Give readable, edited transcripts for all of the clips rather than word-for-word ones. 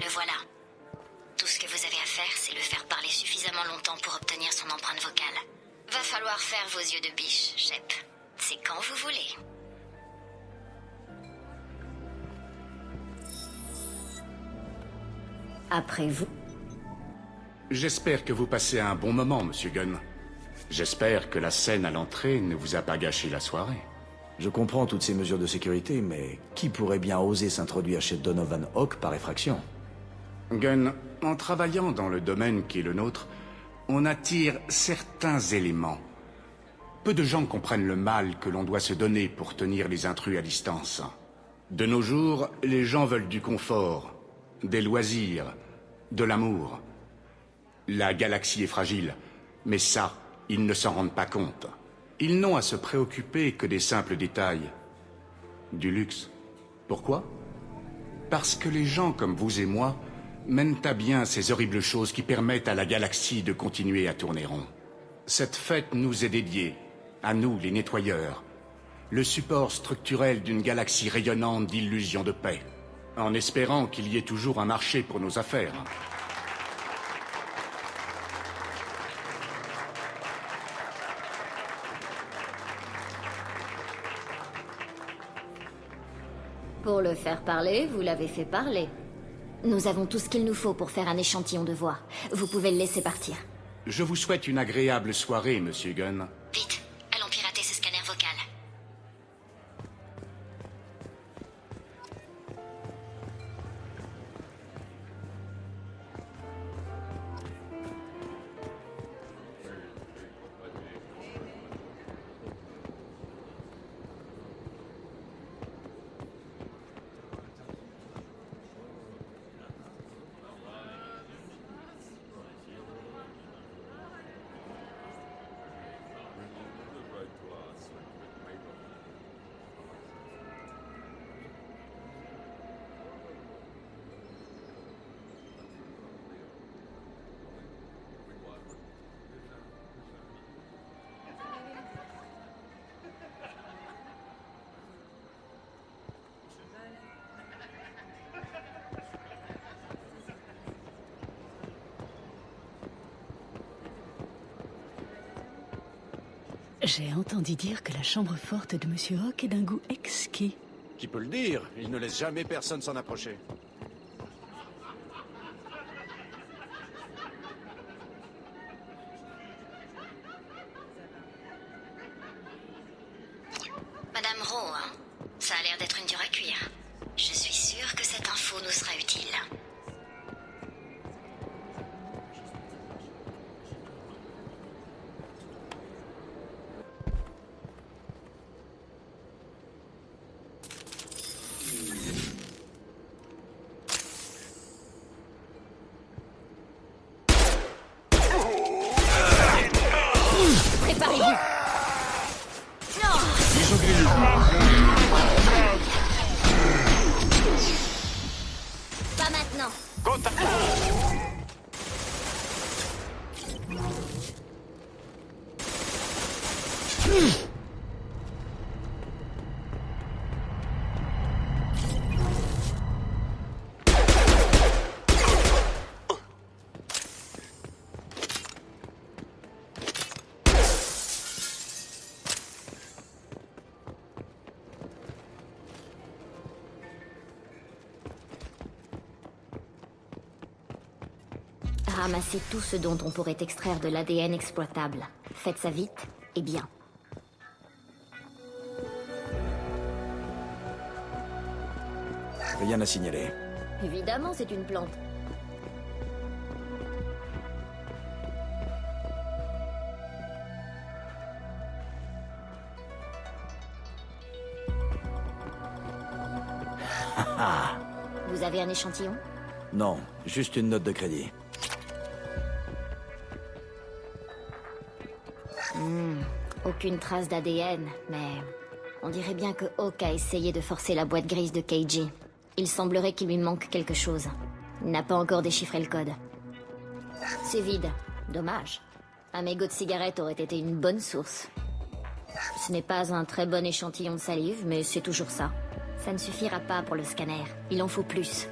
Le voilà. Tout ce que vous avez à faire, c'est le faire parler suffisamment longtemps pour obtenir son empreinte vocale. Va falloir faire vos yeux de biche, Shep. C'est quand vous voulez. Après vous. J'espère que vous passez un bon moment, Monsieur Gunn. J'espère que la scène à l'entrée ne vous a pas gâché la soirée. Je comprends toutes ces mesures de sécurité, mais qui pourrait bien oser s'introduire chez Donovan Hawk par effraction? Gunn, en travaillant dans le domaine qui est le nôtre, on attire certains éléments. Peu de gens comprennent le mal que l'on doit se donner pour tenir les intrus à distance. De nos jours, les gens veulent du confort, des loisirs, de l'amour. La galaxie est fragile, mais ça, ils ne s'en rendent pas compte. Ils n'ont à se préoccuper que des simples détails. Du luxe. Pourquoi? Parce que les gens comme vous et moi mènent à bien ces horribles choses qui permettent à la galaxie de continuer à tourner rond. Cette fête nous est dédiée, à nous les nettoyeurs, le support structurel d'une galaxie rayonnante d'illusions de paix, en espérant qu'il y ait toujours un marché pour nos affaires. Pour le faire parler, vous l'avez fait parler. Nous avons tout ce qu'il nous faut pour faire un échantillon de voix. Vous pouvez le laisser partir. Je vous souhaite une agréable soirée, Monsieur Gunn. Vite, allons pirater ce scanner vocal. J'ai entendu dire que la chambre forte de Monsieur Hawk est d'un goût exquis. Qui peut le dire? Il ne laisse jamais personne s'en approcher. Madame Rowe, ça a l'air d'être une dure à cuire. Je suis sûre que cette info nous sera utile. Préparez-vous. Pas maintenant. Ramassez tout ce dont on pourrait extraire de l'ADN exploitable. Faites ça vite et bien. Rien à signaler. Évidemment, c'est une plante. Vous avez un échantillon? Non, juste une note de crédit. Aucune trace d'ADN, mais on dirait bien que Hawk a essayé de forcer la boîte grise de KG. Il semblerait qu'il lui manque quelque chose. Il n'a pas encore déchiffré le code. C'est vide. Dommage. Un mégot de cigarette aurait été une bonne source. Ce n'est pas un très bon échantillon de salive, mais c'est toujours ça. Ça ne suffira pas pour le scanner. Il en faut plus.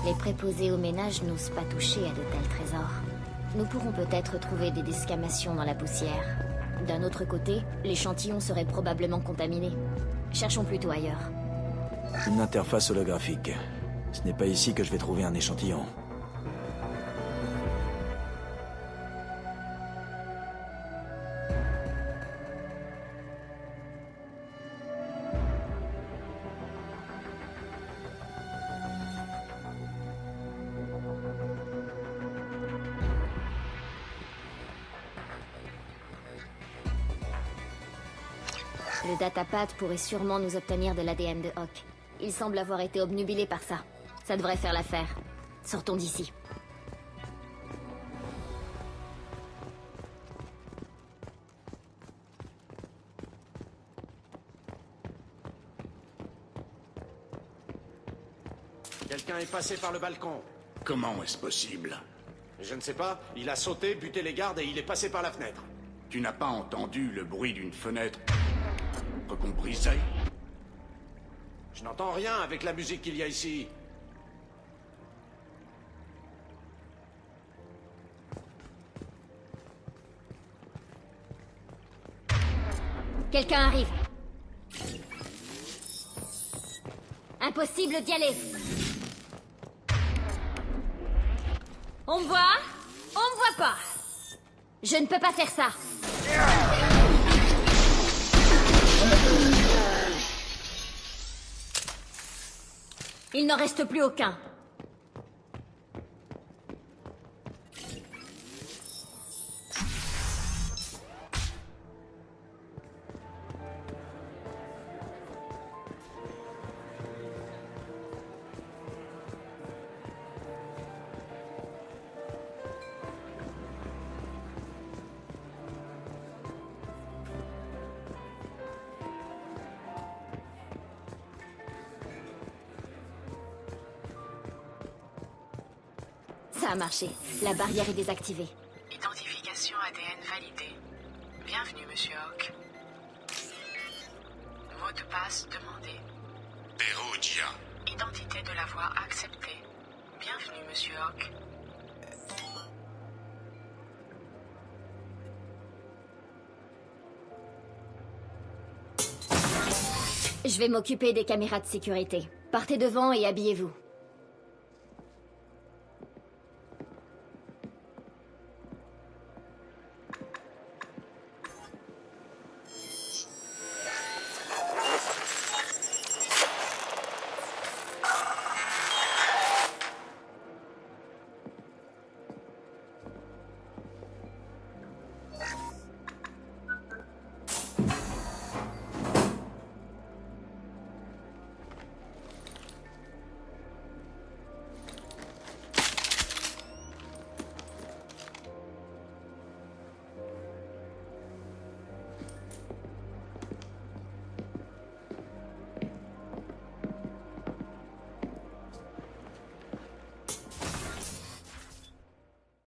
Les préposés au ménage n'osent pas toucher à de tels trésors. Nous pourrons peut-être trouver des desquamations dans la poussière. D'un autre côté, l'échantillon serait probablement contaminé. Cherchons plutôt ailleurs. Une interface holographique. Ce n'est pas ici que je vais trouver un échantillon. Le datapad pourrait sûrement nous obtenir de l'ADN de Hawk. Il semble avoir été obnubilé par ça. Ça devrait faire l'affaire. Sortons d'ici. Quelqu'un est passé par le balcon. Comment est-ce possible? Je ne sais pas, il a sauté, buté les gardes et il est passé par la fenêtre. Tu n'as pas entendu le bruit d'une fenêtre qu'on brisait? Je n'entends rien avec la musique qu'il y a ici. Quelqu'un arrive. Impossible d'y aller. On me voit? On me voit pas. Je ne peux pas faire ça. Il n'en reste plus aucun. Ça a marché. La barrière est désactivée. Identification ADN validée. Bienvenue, Monsieur Hawk. Mot de passe demandé. Perugia. Identité de la voix acceptée. Bienvenue, Monsieur Hawk. Je vais m'occuper des caméras de sécurité. Partez devant et habillez-vous.